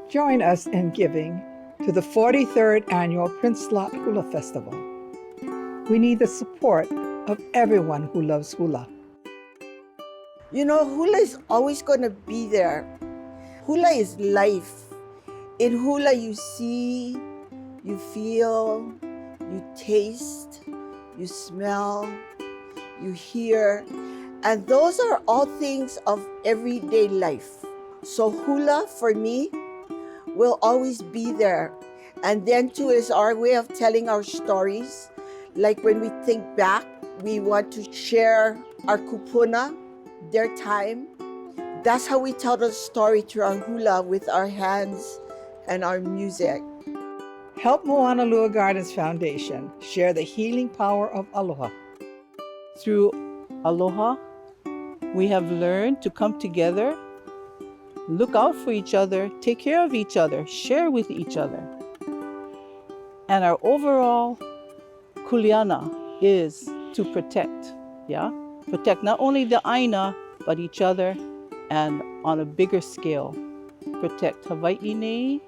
Join us in giving to the 43rd Annual Prince Lot Hula Festival. We need the support of everyone who loves hula. You know, hula is always going to be there. Hula is life. In hula, you see, you feel, you taste, you smell, you hear, and those are all things of everyday life. So hula, for me, will always be there. And then too is our way of telling our stories. Like when we think back, we want to share our kupuna, their time. That's how we tell the story through our hula, with our hands and our music. Help Moanalua Gardens Foundation share the healing power of aloha. Through aloha, we have learned to come together, look out for each other, take care of each other, share with each other. And our overall kuleana is to protect, Protect not only the aina, but each other, and on a bigger scale, protect Hawaii nei,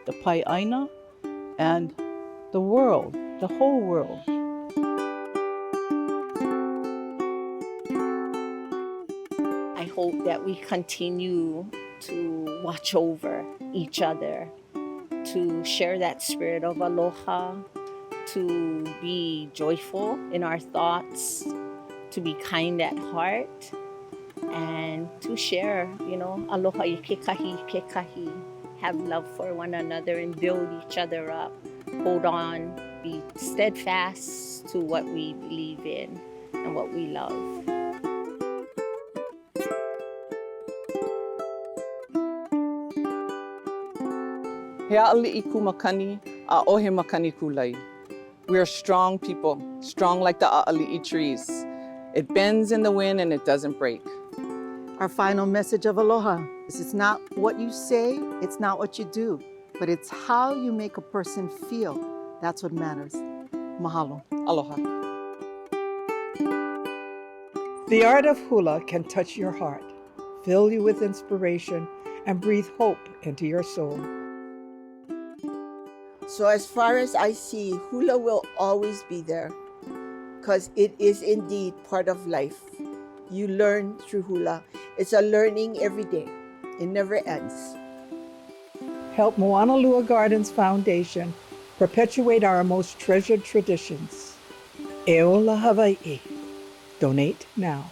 the pai aina, and the world, the whole world. I hope that we continue to watch over each other, to share that spirit of aloha, to be joyful in our thoughts, to be kind at heart, and to share, aloha i kekahi, have love for one another and build each other up. Hold on, be steadfast to what we believe in and what we love. He a'ali'i ku makani, a'ohe makani kulai. We are strong people, strong like the a'ali'i trees. It bends in the wind and it doesn't break. Our final message of aloha is it's not what you say, it's not what you do, but it's how you make a person feel. That's what matters. Mahalo. Aloha. The art of hula can touch your heart, fill you with inspiration, and breathe hope into your soul. So as far as I see, hula will always be there, because it is indeed part of life. You learn through hula. It's a learning every day. It never ends. Help Moanalua Gardens Foundation perpetuate our most treasured traditions. E ola Hawaii. Donate now.